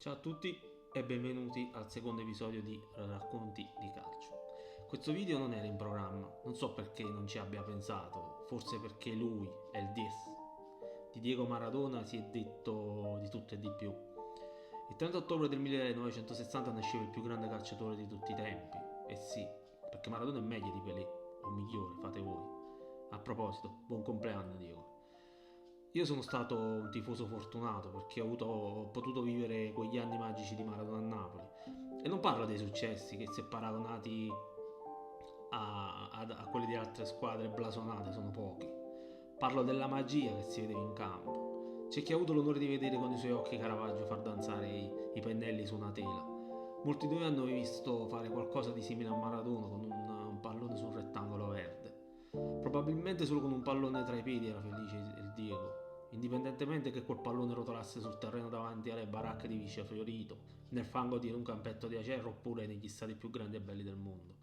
Ciao a tutti e benvenuti al secondo episodio di Racconti di calcio. Questo video non era in programma, non so perché non ci abbia pensato, forse perché lui è il Diez. Di Diego Maradona si è detto di tutto e di più. Il 30 ottobre del 1960 nasceva il più grande calciatore di tutti i tempi. E sì, perché Maradona è meglio di Pelé, o migliore, fate voi. A proposito, buon compleanno Diego. Io sono stato un tifoso fortunato perché ho potuto vivere quegli anni magici di Maradona a Napoli. E non parlo dei successi che, se paragonati a quelli di altre squadre blasonate, sono pochi. Parlo della magia che si vedeva in campo. C'è chi ha avuto l'onore di vedere con i suoi occhi Caravaggio far danzare i pennelli su una tela. Molti di noi hanno visto fare qualcosa di simile a Maradona con un pallone su un rettangolo verde. Probabilmente solo con un pallone tra i piedi era felice il Diego, indipendentemente che quel pallone rotolasse sul terreno davanti alle baracche di Vice Fiorito, nel fango di un campetto di acerro oppure negli stadi più grandi e belli del mondo.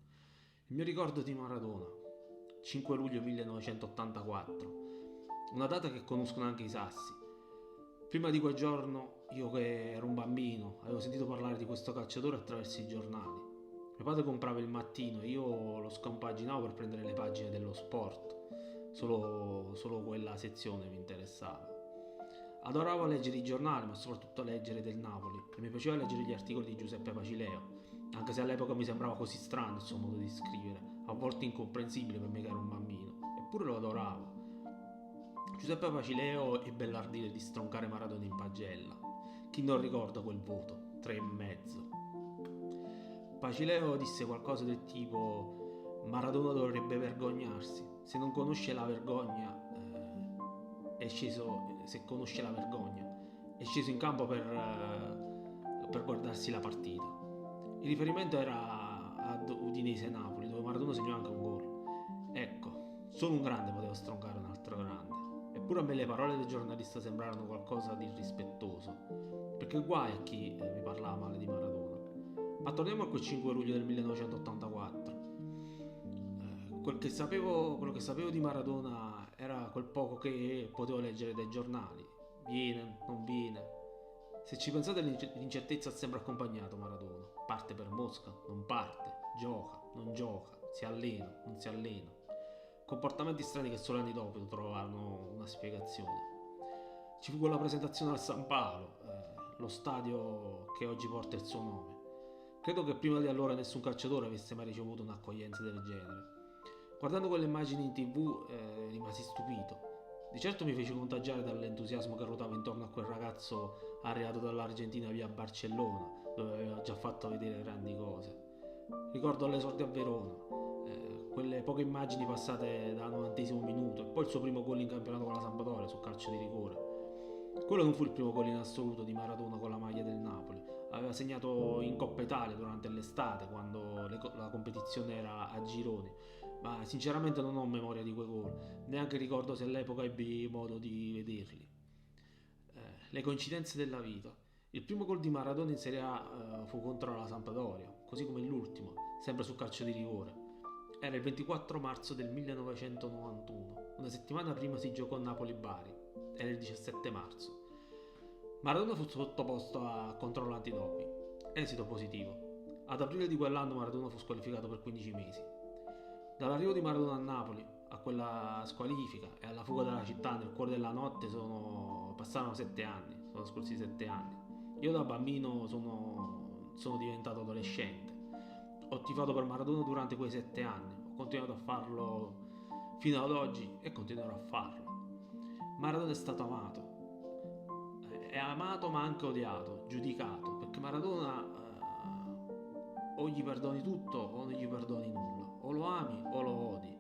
Il mio ricordo di Maradona, 5 luglio 1984, una data che conoscono anche i sassi. Prima di quel giorno, io che ero un bambino, avevo sentito parlare di questo calciatore attraverso i giornali. Mio padre comprava il mattino e io lo scompaginavo per prendere le pagine dello sport. Solo quella sezione mi interessava. Adoravo leggere i giornali, ma soprattutto leggere del Napoli. E mi piaceva leggere gli articoli di Giuseppe Pacileo, anche se all'epoca mi sembrava così strano il suo modo di scrivere, a volte incomprensibile per me che ero un bambino. Eppure lo adoravo. Giuseppe Pacileo ebbe l'ardire di stroncare Maradona in pagella. Chi non ricorda quel voto? 3,5. Pacileo disse qualcosa del tipo: Maradona dovrebbe vergognarsi. Se non conosce la vergogna, se conosce la vergogna, è sceso in campo per guardarsi la partita. Il riferimento era ad Udinese-Napoli, dove Maradona segnò anche un gol. Ecco, solo un grande poteva stroncare un altro grande. Eppure a me le parole del giornalista sembrarono qualcosa di irrispettoso, perché guai a chi mi parlava male di Maradona. Ma torniamo a quel 5 luglio del 1984. Quello che sapevo di Maradona era quel poco che potevo leggere dai giornali. Viene, non viene. Se ci pensate, l'incertezza ha sempre accompagnato Maradona. Parte per Mosca, non parte, gioca, non gioca, si allena, non si allena. Comportamenti strani che solo anni dopo trovarono una spiegazione. Ci fu quella presentazione al San Paolo, lo stadio che oggi porta il suo nome. Credo che prima di allora nessun calciatore avesse mai ricevuto un'accoglienza del genere. Guardando quelle immagini in tv rimasi stupito. Di certo mi feci contagiare dall'entusiasmo che ruotava intorno a quel ragazzo arrivato dall'Argentina via Barcellona, dove aveva già fatto vedere grandi cose. Ricordo l'esordio a Verona, quelle poche immagini passate dal 90° minuto e poi il suo primo gol in campionato con la Sampdoria sul calcio di rigore. Quello non fu il primo gol in assoluto di Maradona con la maglia del Napoli. Aveva segnato in Coppa Italia durante l'estate, quando la competizione era a gironi. Ma sinceramente non ho memoria di quei gol, neanche ricordo se all'epoca ebbi modo di vederli. Le coincidenze della vita. Il primo gol di Maradona in Serie A fu contro la Sampdoria, così come l'ultimo, sempre sul calcio di rigore. Era il 24 marzo del 1991, una settimana prima si giocò Napoli-Bari, era il 17 marzo. Maradona fu sottoposto a controllo antidoping, esito positivo. Ad aprile di quell'anno Maradona fu squalificato per 15 mesi. Dall'arrivo di Maradona a Napoli, a quella squalifica e alla fuga dalla città nel cuore della notte passarono 7 anni, sono scorsi 7 anni. Io da bambino sono diventato adolescente. Ho tifato per Maradona durante quei 7 anni, ho continuato a farlo fino ad oggi e continuerò a farlo. Maradona è stato è amato ma anche odiato, giudicato, perché Maradona o gli perdoni tutto o non gli perdoni nulla, o lo ami o lo odi.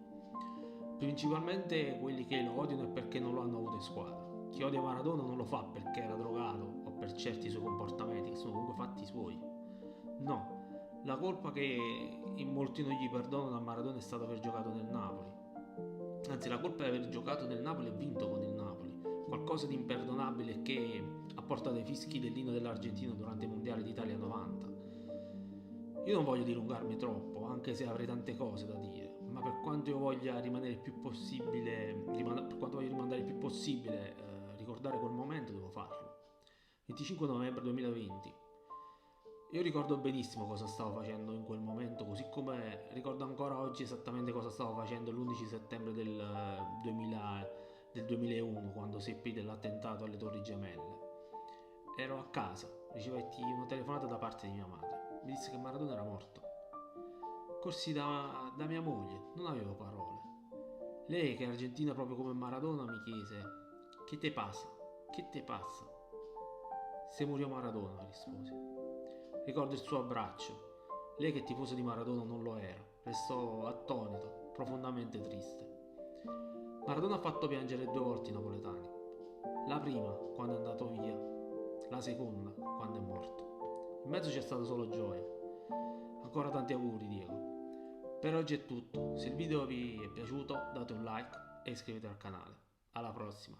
Principalmente quelli che lo odiano è perché non lo hanno avuto in squadra. Chi odia Maradona non lo fa perché era drogato o per certi suoi comportamenti, che sono comunque fatti suoi. No, la colpa che in molti non gli perdonano a Maradona è stata aver giocato nel Napoli. Anzi, la colpa è aver giocato nel Napoli e vinto con il Napoli. Qualcosa di imperdonabile che ha portato ai fischi dell'inno dell'Argentina durante i mondiali d'Italia 90. Io non voglio dilungarmi troppo, anche se avrei tante cose da dire, ma per quanto io voglia rimanere il più possibile, per quanto voglio rimandare il più possibile, ricordare quel momento, devo farlo. 25 novembre 2020. Io ricordo benissimo cosa stavo facendo in quel momento, così come ricordo ancora oggi esattamente cosa stavo facendo l'11 settembre del 2001, quando seppi dell'attentato alle Torri Gemelle. Ero a casa, ricevetti una telefonata da parte di mia madre. Mi disse che Maradona era morto. Corsi da mia moglie, non avevo parole. Lei, che è argentina proprio come Maradona, mi chiese: Che te passa? Che te passa? Se murió Maradona, risposi. Ricordo il suo abbraccio. Lei, che tifoso di Maradona non lo era, restò attonito, profondamente triste. Maradona ha fatto piangere due volte i napoletani. La prima, quando è andato via, la seconda, quando è morto. In mezzo c'è stata solo gioia. Ancora tanti auguri, Diego. Per oggi è tutto. Se il video vi è piaciuto, date un like e iscrivetevi al canale. Alla prossima.